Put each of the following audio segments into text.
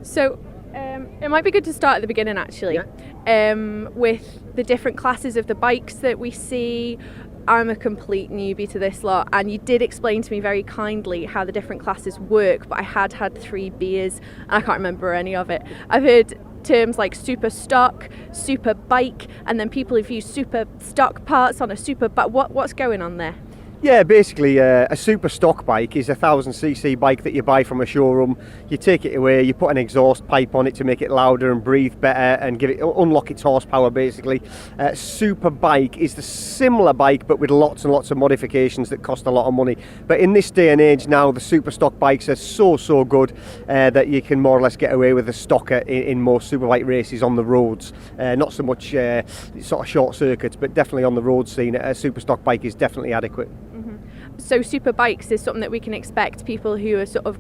So it might be good to start at the beginning, actually, with the different classes of the bikes that we see. I'm a complete newbie to this lot, and you did explain to me very kindly how the different classes work, but I had 3 beers and I can't remember any of it. I've heard terms like super stock, super bike, and then people have used super stock parts on a super bike. What's going on there? Yeah, basically a super stock bike is a 1000cc bike that you buy from a showroom. You take it away, you put an exhaust pipe on it to make it louder and breathe better and unlock its horsepower basically. Super bike is the similar bike but with lots and lots of modifications that cost a lot of money. But in this day and age now, the super stock bikes are so good that you can more or less get away with a stocker in most superbike races on the roads. Not so much sort of short circuits, but definitely on the road scene, a super stock bike is definitely adequate. So super bikes is something that we can expect people who are sort of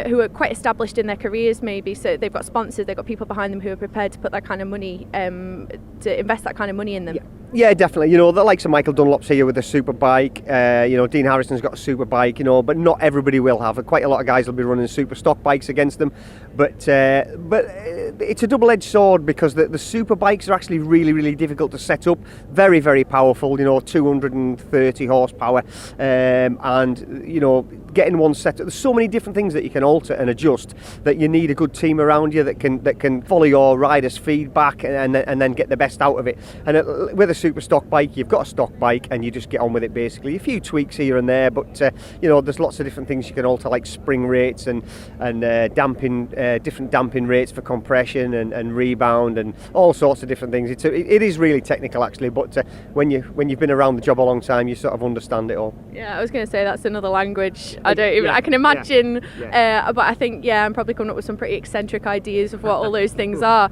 who are quite established in their careers, maybe, so they've got sponsors, they've got people behind them who are prepared to put that kind of money, to invest that kind of money in them. Yeah, definitely. You know, the likes of Michael Dunlop's here with a super bike. You know, Dean Harrison's got a super bike. You know, but not everybody will have. Quite a lot of guys will be running super stock bikes against them. But it's a double-edged sword because the super bikes are actually really difficult to set up. Very powerful. You know, 230 horsepower, and you know, getting one set up. There's so many different things that you can alter and adjust that you need a good team around you that can follow your riders' feedback and then get the best out of it. And with a super stock bike, you've got a stock bike and you just get on with it basically. A few tweaks here and there, but you know, there's lots of different things you can alter, like spring rates and damping, different damping rates for compression and rebound and all sorts of different things. It is really technical actually, but when you've been around the job a long time, you sort of understand it all. Yeah, I was going to say that's another language. I don't even. I can imagine, but I think I'm probably coming up with some pretty eccentric ideas of what all those things are.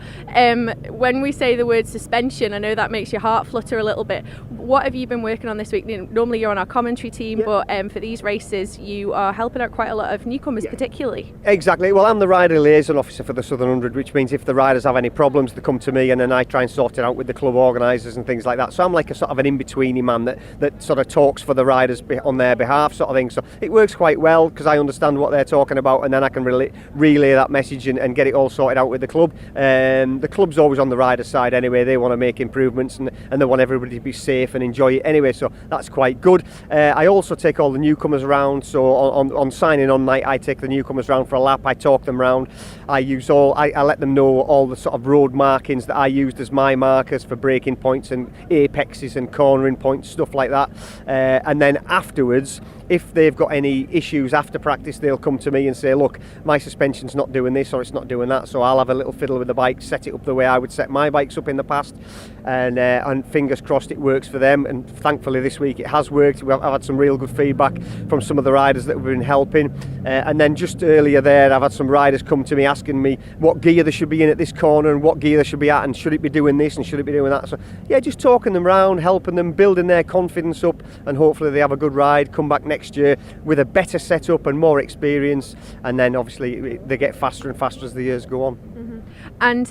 When we say the word suspension, I know that makes your heart flutter a little bit. What have you been working on this week? Normally you're on our commentary team, but for these races you are helping out quite a lot of newcomers, particularly. Exactly. Well, I'm the rider liaison officer for the Southern 100, which means if the riders have any problems, they come to me, and then I try and sort it out with the club organisers and things like that. So I'm like a sort of an in-betweeny man that sort of talks for the riders on their behalf, sort of thing. So it works quite well because I understand what they're talking about, and then I can relay that message and get it all sorted out with the club. The club's always on the rider's side anyway. They want to make improvements and they want everybody to be safe and enjoy it anyway, so that's quite good. I also take all the newcomers around, so on signing on night I take the newcomers around for a lap. I talk them round. I let them know all the sort of road markings that I used as my markers for braking points and apexes and cornering points, stuff like that. And then afterwards, if they've got any issues after practice, they'll come to me and say, look, my suspension's not doing this or it's not doing that. So I'll have a little fiddle with the bike, set it up the way I would set my bikes up in the past, and fingers crossed it works for them. And thankfully this week it has worked. I've had some real good feedback from some of the riders that we've been helping. And then just earlier there, I've had some riders come to me asking me what gear they should be in at this corner and what gear they should be at, and should it be doing this and should it be doing that. So yeah, just talking them round, helping them, building their confidence up, and hopefully they have a good ride, come back next year with a better setup and more experience, and then obviously they get faster and faster as the years go on. And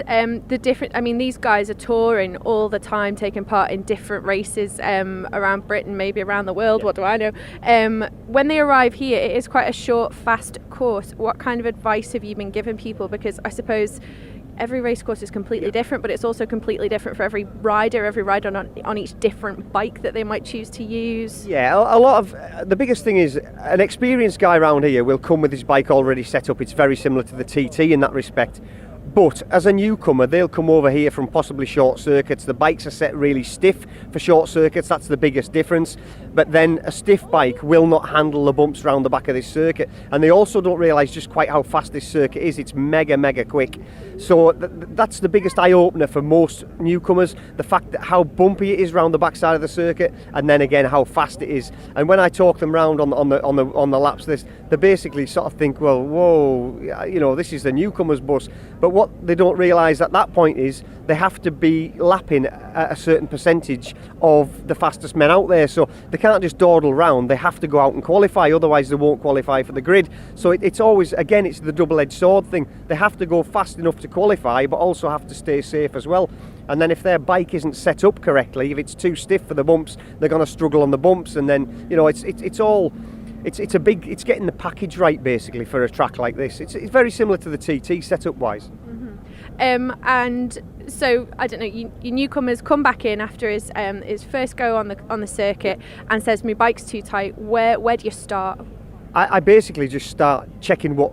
these guys are touring all the time, taking part in different races around Britain, maybe around the world, what do I know. When they arrive here, it is quite a short, fast course. What kind of advice have you been giving people? Because I suppose every race course is completely different, but it's also completely different for every rider on each different bike that they might choose to use. Yeah, a lot of the biggest thing is an experienced guy around here will come with his bike already set up. It's very similar to the TT in that respect. But as a newcomer, they'll come over here from possibly short circuits. The bikes are set really stiff for short circuits. That's the biggest difference. But then a stiff bike will not handle the bumps around the back of this circuit. And they also don't realise just quite how fast this circuit is. It's mega quick. So that's the biggest eye-opener for most newcomers. The fact that how bumpy it is around the backside of the circuit, and then again how fast it is. And when I talk them round on the laps list, they basically sort of think, well, whoa, you know, this is the newcomers bus. But what they don't realise at that point is they have to be lapping at a certain percentage of the fastest men out there. So they can't just dawdle round, they have to go out and qualify, otherwise they won't qualify for the grid. So it's always, again, it's the double-edged sword thing. They have to go fast enough to qualify, but also have to stay safe as well. And then if their bike isn't set up correctly, if it's too stiff for the bumps, they're going to struggle on the bumps. And then, you know, it's all it's getting the package right basically for a track like this. It's very ssimilar to the TT setup wise. And so I don't know, your newcomers come back in after his first go on the circuit and says my bike's too tight. Where do you start? I basically just start checking what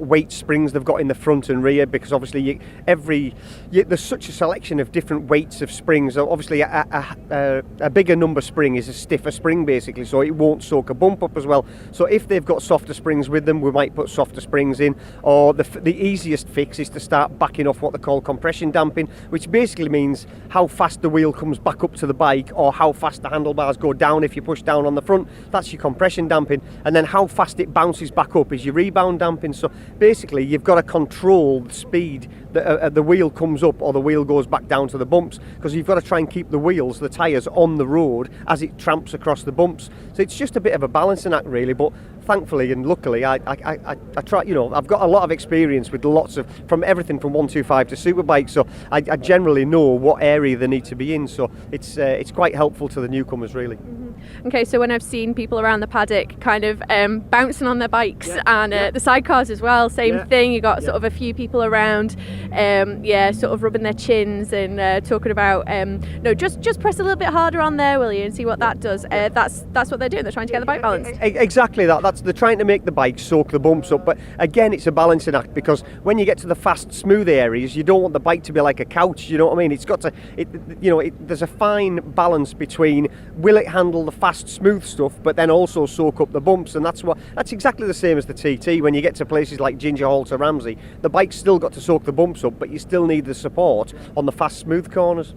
weight springs they've got in the front and rear, because obviously there's such a selection of different weights of springs. Obviously a bigger number spring is a stiffer spring basically, so it won't soak a bump up as well. So if they've got softer springs with them, we might put softer springs in. Or the easiest fix is to start backing off what they call compression damping, which basically means how fast the wheel comes back up to the bike, or how fast the handlebars go down if you push down on the front. That's your compression damping. And then how fast it bounces back up is your rebound damping. So basically you've got to control the speed that the wheel comes up or the wheel goes back down to the bumps, because you've got to try and keep the tyres on the road as it tramps across the bumps. So it's just a bit of a balancing act really, but thankfully and luckily I try, I've got a lot of experience with from everything from 125 to superbikes, so I generally know what area they need to be in, so it's quite helpful to the newcomers really. Okay, so when I've seen people around the paddock kind of bouncing on their bikes and the sidecars as well, same thing, you got sort of a few people around sort of rubbing their chins and talking about no, just press a little bit harder on there, will you, and see what that does. That's what they're doing, they're trying to get the bike balanced. Exactly that. They're trying to make the bike soak the bumps up, but again it's a balancing act, because when you get to the fast smooth areas you don't want the bike to be like a couch, you know what I mean? It's got to there's a fine balance between will it handle the fast smooth stuff but then also soak up the bumps, and that's exactly the same as the TT. When you get to places like Gingerhall to Ramsey, the bike's still got to soak the bumps up, but you still need the support on the fast smooth corners.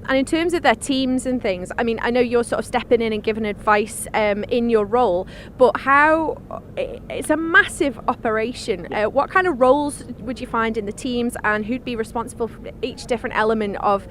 And in terms of their teams and things, I mean, I know you're sort of stepping in and giving advice in your role, but it's a massive operation. What kind of roles would you find in the teams, and who'd be responsible for each different element of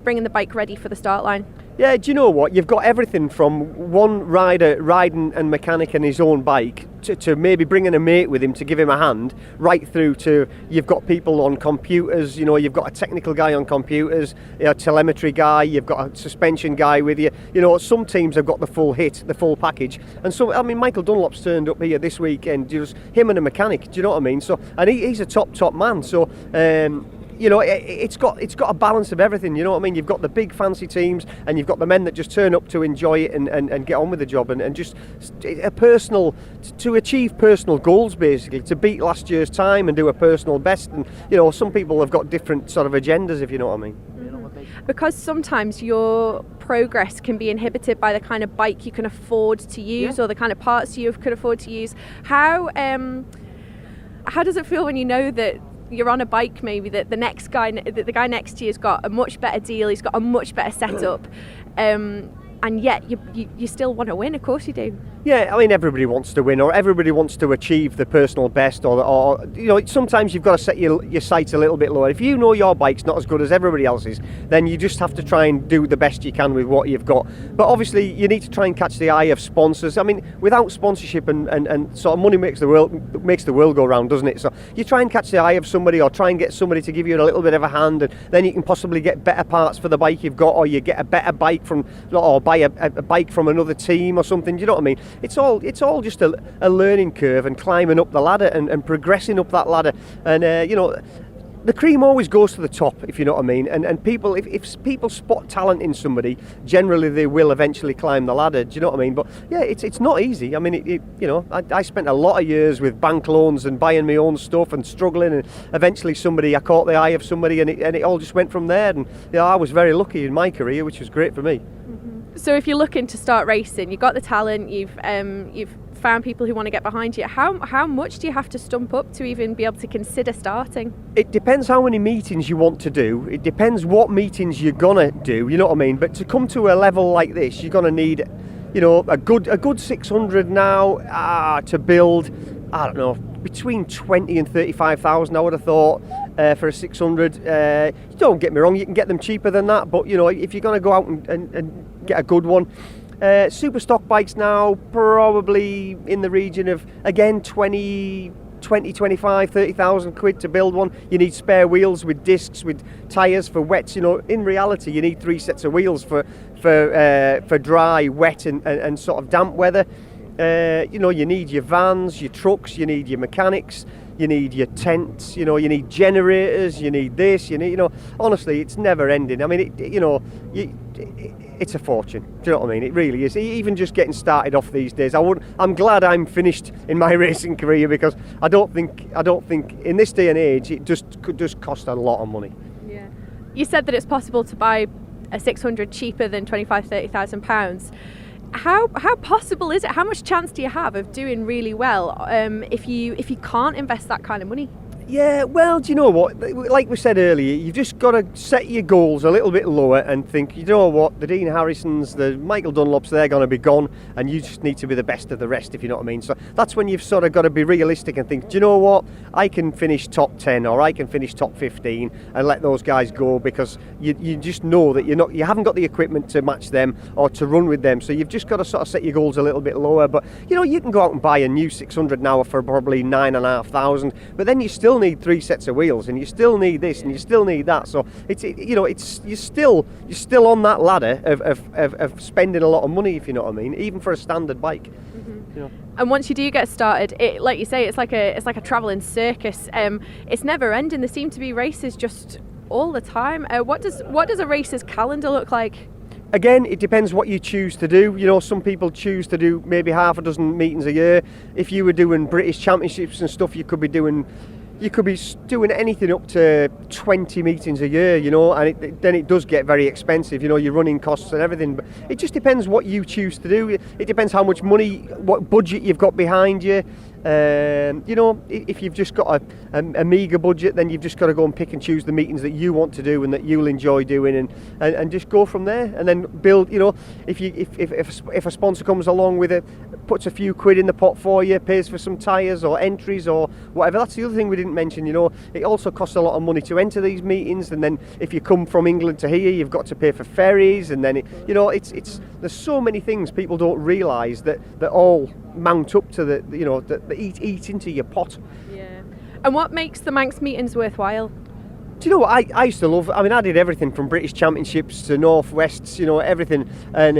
bringing the bike ready for the start line? Yeah, do you know what? You've got everything from one rider riding and mechanic in his own bike to maybe bringing a mate with him to give him a hand, right through to you've got people on computers, you've got a technical guy on computers, a telemetry guy, you've got a suspension guy with you. Some teams have got the full hit, the full package. And so, I mean, Michael Dunlop's turned up here this weekend, just him and a mechanic, do you know what I mean? So, and he's a top man. So, it's got a balance of everything, you know what I mean? You've got the big fancy teams and you've got the men that just turn up to enjoy it and get on with the job and just to achieve personal goals basically, to beat last year's time and do a personal best. And some people have got different sort of agendas, if you know what I mean. Because sometimes your progress can be inhibited by the kind of bike you can afford to use or the kind of parts you could afford to use. How does it feel when you know that you're on a bike maybe that the guy next to you's got a much better deal, he's got a much better setup, and yet you still want to win? Of course you do. Yeah, I mean, everybody wants to win, or everybody wants to achieve the personal best, or sometimes you've got to set your sights a little bit lower. If you know your bike's not as good as everybody else's, then you just have to try and do the best you can with what you've got. But obviously you need to try and catch the eye of sponsors. I mean, without sponsorship and sort of money makes the world go round, doesn't it? So you try and catch the eye of somebody, or try and get somebody to give you a little bit of a hand, and then you can possibly get better parts for the bike you've got, or you get a better bike or buy a bike from another team or something. Do you know what I mean? It's all just a learning curve and climbing up the ladder and progressing up that ladder. And the cream always goes to the top, if you know what I mean. And people, if people spot talent in somebody, generally they will eventually climb the ladder. Do you know what I mean? But yeah, it's not easy. I mean, I spent a lot of years with bank loans and buying my own stuff and struggling, and eventually I caught the eye of somebody, and it all just went from there. And I was very lucky in my career, which was great for me. So if you're looking to start racing, you've got the talent, you've found people who want to get behind you. How much do you have to stump up to even be able to consider starting? It depends how many meetings you want to do. It depends what meetings you're gonna do. You know what I mean? But to come to a level like this, you're gonna need, a good 600 now to build. I don't know, between 20 and 35,000. I would have thought for a 600. Don't get me wrong, you can get them cheaper than that. But if you're gonna go out and get a good one. Super stock bikes now, probably in the region of, again, 25, 30,000 quid to build one. You need spare wheels with discs, with tyres for wets. In reality, you need 3 sets of wheels for dry, wet and sort of damp weather. You need your vans, your trucks, you need your mechanics, you need your tents, you need generators, you need this, honestly, it's never ending. I mean, it's a fortune. Do you know what I mean? It really is. Even just getting started off these days, I'm glad I'm finished in my racing career, because I don't think in this day and age it could just cost a lot of money. Yeah. You said that it's possible to buy a 600 cheaper than £25,000-30,000. How possible is it? How much chance do you have of doing really well if you can't invest that kind of money? Yeah, well, do you know what? Like we said earlier, you've just got to set your goals a little bit lower and think, you know what, the Dean Harrisons, the Michael Dunlops, they're going to be gone, and you just need to be the best of the rest, if you know what I mean. So that's when you've sort of got to be realistic and think, do you know what, I can finish top 10 or I can finish top 15 and let those guys go, because you just know that you haven't got the equipment to match them or to run with them. So you've just got to sort of set your goals a little bit lower. But you can go out and buy a new 600 now for probably £9,500, but then you still need 3 sets of wheels, and you still need this and you still need that. So you're still on that ladder of spending a lot of money, if you know what I mean, even for a standard bike. Mm-hmm. And once you do get started, like you say, it's like a travelling circus. It's never ending. There seem to be races just all the time. What does a racer's calendar look like? Again, it depends what you choose to do. Some people choose to do maybe half a dozen meetings a year. If you were doing British Championships and stuff, you could be doing anything up to 20 meetings a year, and then it does get very expensive, your running costs and everything. But it just depends what you choose to do. It depends how much money, what budget you've got behind you. If you've just got a meagre budget, then you've just got to go and pick and choose the meetings that you want to do and that you'll enjoy doing, and just go from there, and then build. If a sponsor comes along with puts a few quid in the pot for you, pays for some tyres or entries or whatever. That's the other thing we didn't mention. It also costs a lot of money to enter these meetings, and then if you come from England to here, you've got to pay for ferries, and then there's so many things people don't realise that all mount up to that eat into your pot. Yeah. And what makes the Manx meetings worthwhile? Do you know what I used to love? I mean, I did everything from British Championships to Northwests, everything, and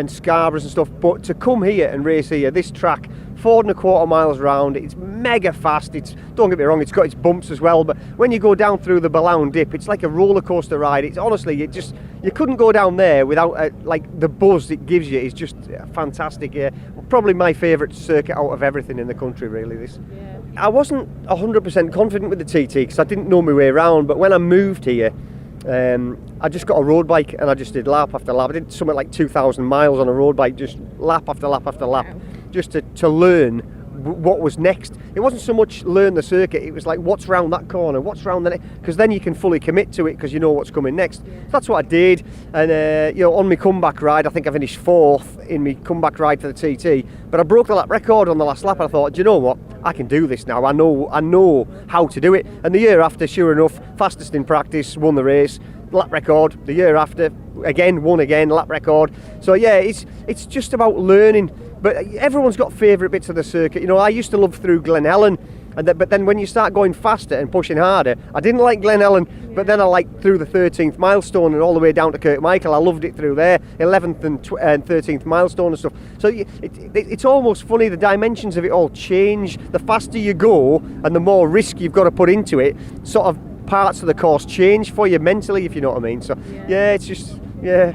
Scarboroughs and stuff. But to come here and race here, this track, 4.25 miles round, it's mega fast. Don't get me wrong, it's got its bumps as well. But when you go down through the Ballown Dip, it's like a roller coaster ride. It's honestly, you couldn't go down there without the buzz it gives you is just fantastic. Probably my favourite circuit out of everything in the country, really. This. Yeah. I wasn't 100% confident with the TT because I didn't know my way around, but when I moved here, I just got a road bike and I just did lap after lap. I did something like 2,000 miles on a road bike, just lap after lap after lap, just to learn what was next. It wasn't so much learn the circuit, it was like what's round that corner, what's round the next, because then you can fully commit to it because you know what's coming next. So that's what I did, and on my comeback ride, I think I finished 4th in my comeback ride for the TT, but I broke the lap record on the last lap, and I thought, do you know what, I can do this now. I know how to do it. And the year after, sure enough, fastest in practice, won the race, lap record. The year after, won again, lap record. So yeah, it's just about learning. But everyone's got favourite bits of the circuit. I used to love through Glen Helen, but then when you start going faster and pushing harder, I didn't like Glen Helen, but then I liked through the 13th milestone and all the way down to Kirkmichael. I loved it through there, 11th and 13th milestone and stuff. So it's almost funny, the dimensions of it all change. The faster you go and the more risk you've got to put into it, sort of parts of the course change for you mentally, if you know what I mean. So yeah, it's just... Yeah.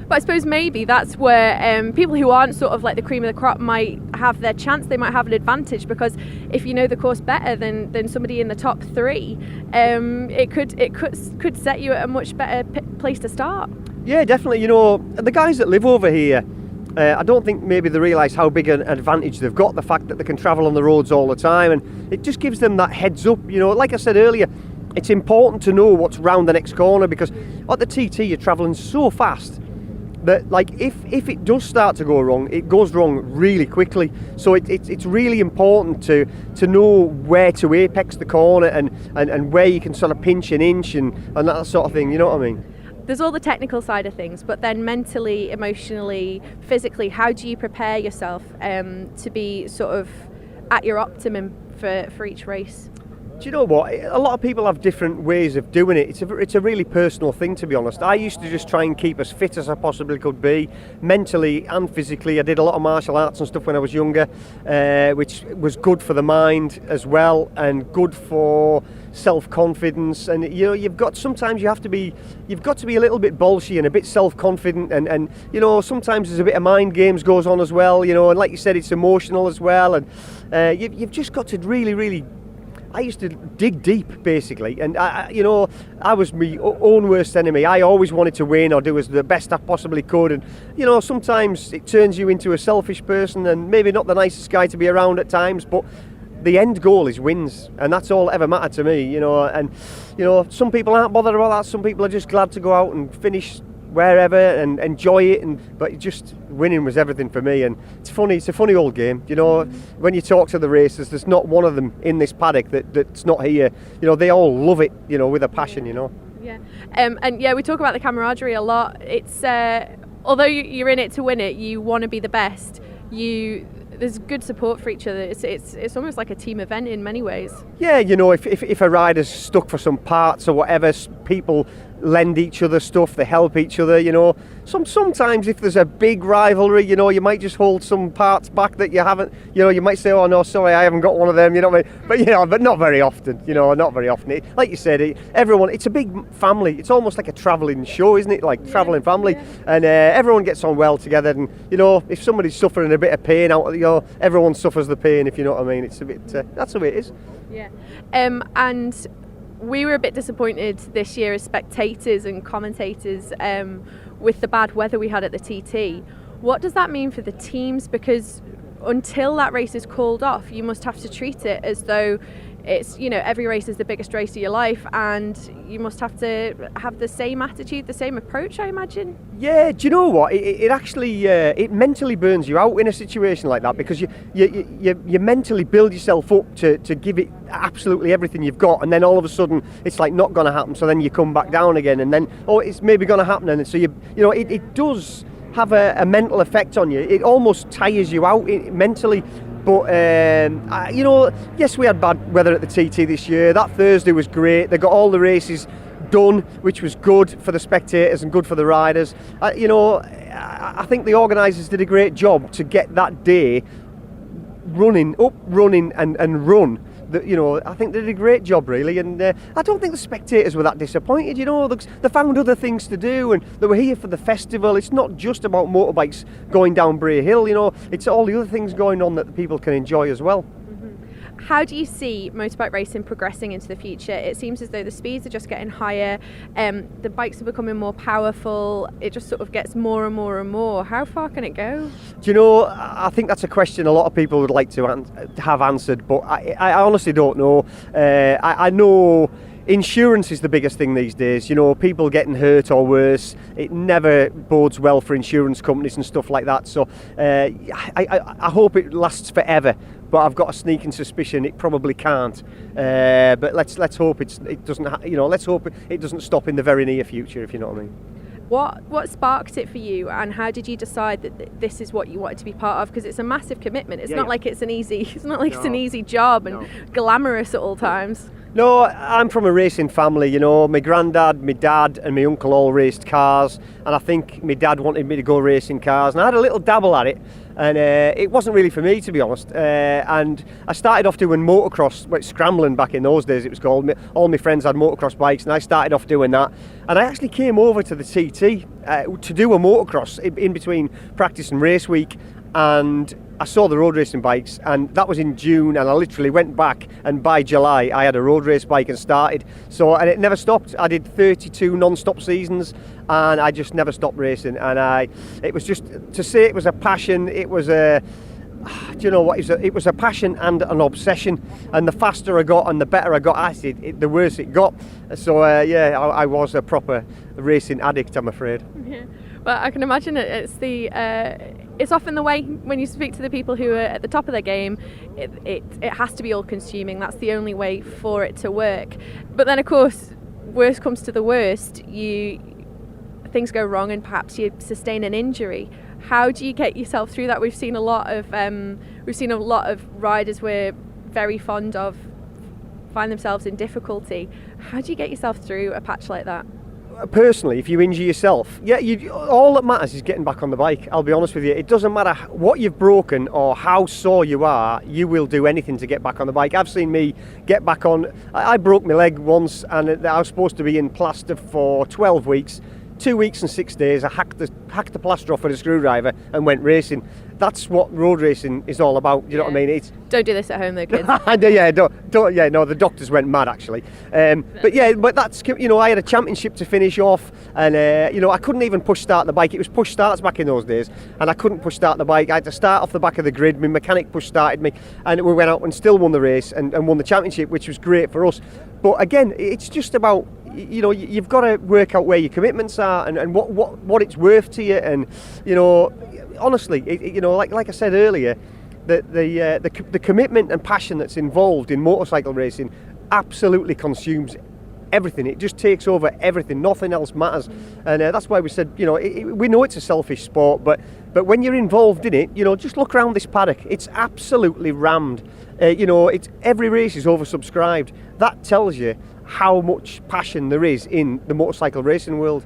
But I suppose maybe that's where people who aren't sort of like the cream of the crop might have their chance. They might have an advantage, because if you know the course better than somebody in the top 3, it could set you at a much better place to start. Yeah, definitely. The guys that live over here, I don't think maybe they realise how big an advantage they've got, the fact that they can travel on the roads all the time, and it just gives them that heads up. Like I said earlier, it's important to know what's round the next corner, because at the TT you're travelling so fast that, like, if it does start to go wrong, it goes wrong really quickly. So it's really important to know where to apex the corner and where you can sort of pinch an inch and that sort of thing, you know what I mean? There's all the technical side of things, but then mentally, emotionally, physically, how do you prepare yourself to be sort of at your optimum for each race? Do you know what? A lot of people have different ways of doing it. It's a really personal thing, to be honest. I used to just try and keep as fit as I possibly could be, mentally and physically. I did a lot of martial arts and stuff when I was younger, which was good for the mind as well, and good for self-confidence. And sometimes you've got to be a little bit bolshy and a bit self-confident, and sometimes there's a bit of mind games goes on as well, and like you said, it's emotional as well, and you've just got to really. I used to dig deep, basically, and I was my own worst enemy. I always wanted to win or do as the best I possibly could, and sometimes it turns you into a selfish person and maybe not the nicest guy to be around at times, but the end goal is wins, and that's all that ever mattered to me, and some people aren't bothered about that. Some people are just glad to go out and finish wherever and enjoy it, but just winning was everything for me. And it's a funny old game, when you talk to the racers, there's not one of them in this paddock that's not here. They all love it, with a passion. Yeah. And yeah, we talk about the camaraderie a lot. It's although you're in it to win it, you want to be the best. There's good support for each other. It's almost like a team event in many ways. Yeah, if a rider's stuck for some parts or whatever, people lend each other stuff, they help each other, Sometimes if there's a big rivalry, you might just hold some parts back that you haven't, you might say, oh no, sorry, I haven't got one of them, but not very often, not very often. Like you said, it's a big family. It's almost like a travelling show, isn't it? Like travelling family, and everyone gets on well together. And if somebody's suffering a bit of pain out, everyone suffers the pain. If you know what I mean, it's a bit. That's the way it is. Yeah, and we were a bit disappointed this year as spectators and commentators with the bad weather we had at the TT. What does that mean for the teams? Because until that race is called off, you must have to treat it as though it's, every race is the biggest race of your life, and you must have to have the same attitude, the same approach, I imagine. Yeah, do you know what? It actually it mentally burns you out in a situation like that, because you mentally build yourself up to give it absolutely everything you've got, and then all of a sudden it's like not going to happen. So then you come back down again, and then it's maybe going to happen, and so it does have a mental effect on you. It almost tires you out mentally. But, yes, we had bad weather at the TT this year. That Thursday was great. They got all the races done, which was good for the spectators and good for the riders. I think the organisers did a great job to get that day running and run. I think they did a great job, really, and I don't think the spectators were that disappointed. They found other things to do, and they were here for the festival. It's not just about motorbikes going down Bray Hill, it's all the other things going on that the people can enjoy as well. How do you see motorbike racing progressing into the future? It seems as though the speeds are just getting higher, the bikes are becoming more powerful, it just sort of gets more and more and more. How far can it go? Do you know, I think that's a question a lot of people would like to have answered, but I honestly don't know. I know insurance is the biggest thing these days. People getting hurt or worse, it never bodes well for insurance companies and stuff like that. So I hope it lasts forever, but I've got a sneaking suspicion it probably can't. But let's hope it doesn't. Let's hope it doesn't stop in the very near future, if you know what I mean. What sparked it for you, and how did you decide that this is what you wanted to be part of? Because it's a massive commitment. It's not like it's an easy. It's not like it's an easy job and glamorous at all times. No, I'm from a racing family, My granddad, my dad and my uncle all raced cars, and I think my dad wanted me to go racing cars, and I had a little dabble at it, and it wasn't really for me, to be honest. And I started off doing motocross, scrambling back in those days it was called. All my friends had motocross bikes, and I started off doing that. And I actually came over to the TT to do a motocross in between practice and race week, and I saw the road racing bikes, and that was in June, and I literally went back, and by July I had a road race bike and started. And it never stopped. I did 32 non-stop seasons, and I just never stopped racing. And it was just, to say it was a passion, it was a, do you know what, it was a passion and an obsession, and the faster I got and the better I got at it, the worse it got. So I was a proper racing addict, I'm afraid. Yeah. Well, I can imagine it's often the way when you speak to the people who are at the top of their game. It has to be all consuming. That's the only way for it to work. But then, of course, worst comes to the worst, things go wrong and perhaps you sustain an injury. How do you get yourself through that? We've seen a lot of riders we're very fond of find themselves in difficulty. How do you get yourself through a patch like that? Personally, if you injure yourself, all that matters is getting back on the bike. I'll be honest with you. It doesn't matter what you've broken or how sore you are, you will do anything to get back on the bike. I've seen me get back on. I broke my leg once, and I was supposed to be in plaster for 12 weeks. 2 weeks and 6 days, I hacked the plaster off with a screwdriver and went racing. That's what road racing is all about. You know what I mean? Don't do this at home, though, kids. No, the doctors went mad actually. But that's, I had a championship to finish off, and I couldn't even push start the bike. It was push starts back in those days, and I couldn't push start the bike. I had to start off the back of the grid. My mechanic push started me, and we went out and still won the race and won the championship, which was great for us. But again, it's just about, you've got to work out where your commitments are and what it's worth to you. And honestly, like I said earlier, the commitment and passion that's involved in motorcycle racing absolutely consumes everything. It just takes over everything. Nothing else matters. And that's why we said, we know it's a selfish sport, but when you're involved in it, just look around this paddock. It's absolutely rammed. It's every race is oversubscribed. That tells you how much passion there is in the motorcycle racing world.